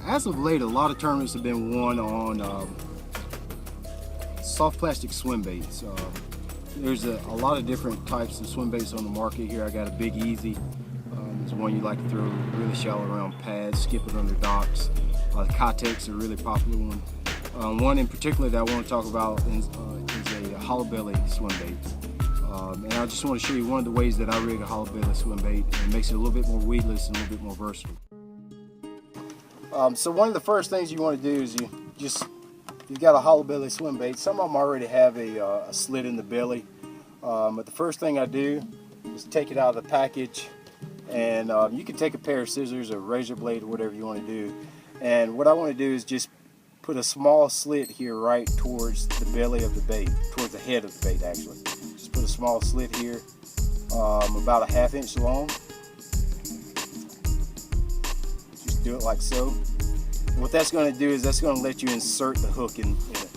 As of late, a lot of tournaments have been won on soft plastic swim baits. There's a lot of different types of swim baits on the market here. I got a Big Easy. It's one you like to throw really shallow around pads, skip it under docks. The Kotex are a really popular one. One in particular that I want to talk about is a hollow belly swim bait. And I just want to show you one of the ways that I rig a hollow belly swim bait, and it makes it a little bit more weedless and a little bit more versatile. So one of the first things you want to do is you've got a hollow belly swim bait. Some of them already have a slit in the belly. But the first thing I do is take it out of the package, and you can take a pair of scissors or a razor blade or whatever you want to do. And what I want to do is just put a small slit here right towards the belly of the bait, towards the head of the bait actually. Just put a small slit here, about a 1/2 inch long. Just do it like so. What that's going to do is that's going to let you insert the hook in it.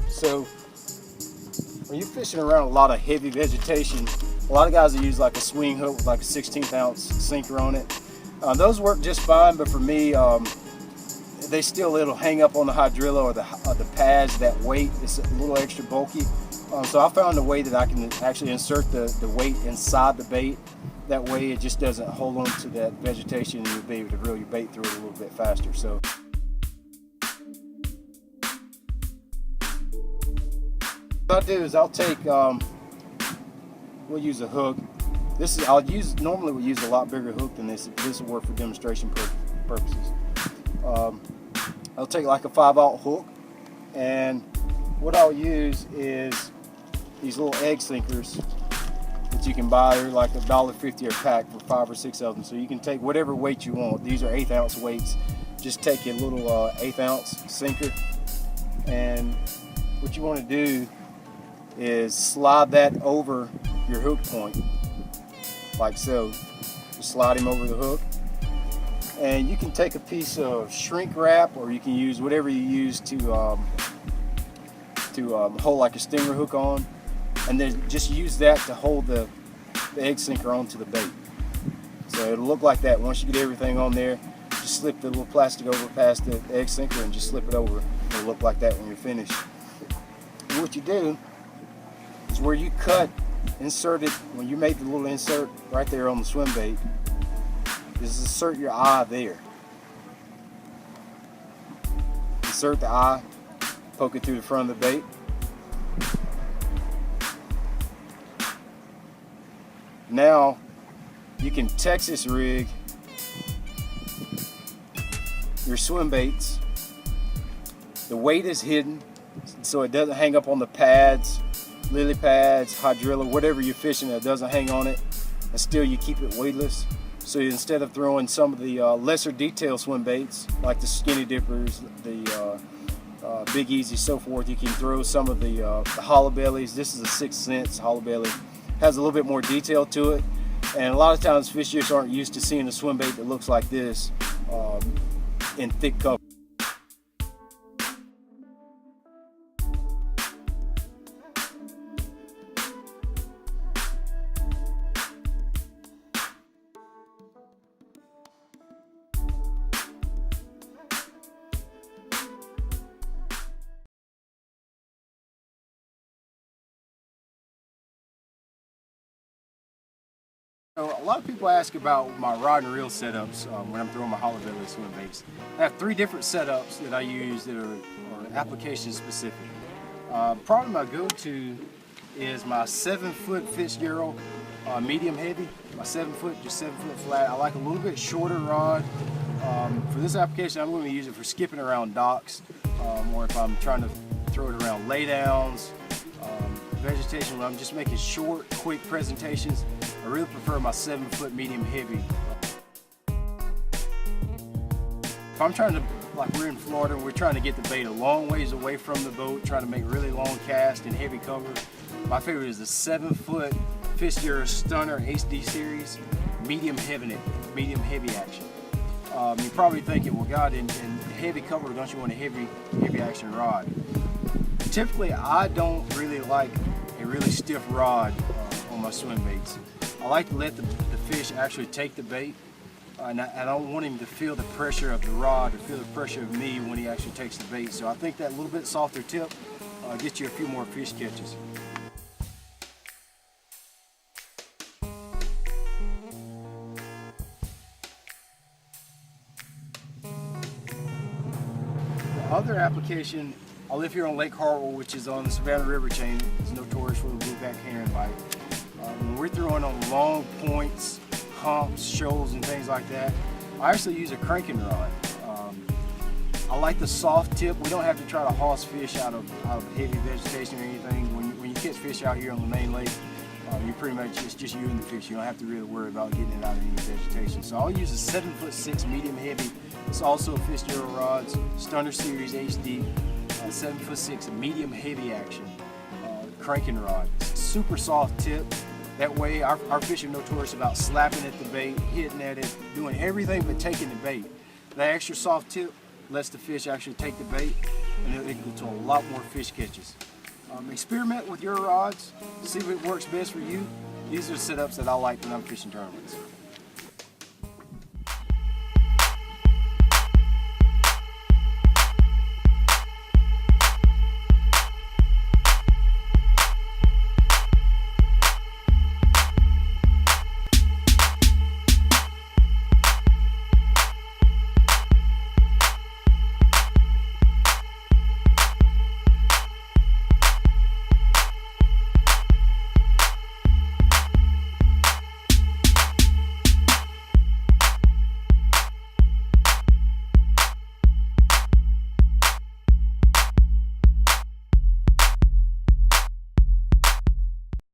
So when you're fishing around a lot of heavy vegetation, a lot of guys will use like a swing hook with like a 1/16 ounce sinker on it. Those work just fine, but for me, it'll hang up on the hydrilla or the pads. That weight is a little extra bulky. So I found a way that I can actually insert the weight inside the bait. That way it just doesn't hold on to that vegetation, and you'll be able to reel your bait through it a little bit faster. So what I'll do is I'll take, we'll use a hook. Normally we'll use a lot bigger hook than this. This will work for demonstration purposes. I'll take like a 5/0 hook, and what I'll use is these little egg sinkers that you can buy. They're like $1.50 a pack for 5 or 6 of them. So you can take whatever weight you want. These are 1/8 ounce weights. Just take a little 1/8 ounce sinker, and what you want to do is slide that over your hook point, like so. Just slide him over the hook, and you can take a piece of shrink wrap, or you can use whatever you use to hold like a stinger hook on, and then just use that to hold the egg sinker onto the bait. So it'll look like that. Once you get everything on there, just slip the little plastic over past the egg sinker and just slip it over. It'll look like that when you're finished. And what you do is where you insert it, when you make the little insert right there on the swim bait, is insert your eye there. Insert the eye, poke it through the front of the bait. Now you can Texas rig your swim baits. The weight is hidden, so it doesn't hang up on the pads, lily pads, hydrilla, whatever you're fishing, it doesn't hang on it, and still you keep it weightless. So instead of throwing some of the lesser detail swim baits like the skinny dippers, the Big Easy, so forth, you can throw some of the hollow bellies. This is a 6 cents hollow belly. Has a little bit more detail to it, and a lot of times fishers aren't used to seeing a swim bait that looks like this in thick cover. So a lot of people ask about my rod and reel setups when I'm throwing my hollow belly swim baits. I have 3 different setups that I use that are application specific. Probably my go-to is my 7-foot Fitzgerald medium heavy. My 7-foot, just 7-foot flat. I like a little bit shorter rod. For this application, I'm going to use it for skipping around docks, or if I'm trying to throw it around laydowns, vegetation, when I'm just making short, quick presentations. I really prefer my 7-foot medium heavy. If I'm trying to, like we're in Florida, we're trying to get the bait a long ways away from the boat, trying to make really long cast and heavy cover, my favorite is the 7-foot Fitzgerald Stunner HD series, medium heavy action. You're probably thinking, well, God, in heavy cover, don't you want a heavy action rod? Typically, I don't really like a really stiff rod on my swim baits. I like to let the fish actually take the bait and I don't want him to feel the pressure of the rod or feel the pressure of me when he actually takes the bait. So I think that little bit softer tip gets you a few more fish catches. The other application, I live here on Lake Hartwell, which is on the Savannah River chain. It's notorious for the blueback herring bite. When we're throwing on long points, humps, shoals, and things like that, I actually use a cranking rod. I like the soft tip. We don't have to try to hoss fish out of heavy vegetation or anything. When you catch fish out here on the main lake, you pretty much, it's just you and the fish. You don't have to really worry about getting it out of any vegetation. So I'll use a 7'6" medium heavy. It's also a Fitzgerald Rods, Stunner Series HD, 7'6" medium heavy action cranking rod. Super soft tip. That way our fish are notorious about slapping at the bait, hitting at it, doing everything but taking the bait. That extra soft tip lets the fish actually take the bait, and it'll equal to a lot more fish catches. Experiment with your rods, see what works best for you. These are setups that I like when I'm fishing tournaments.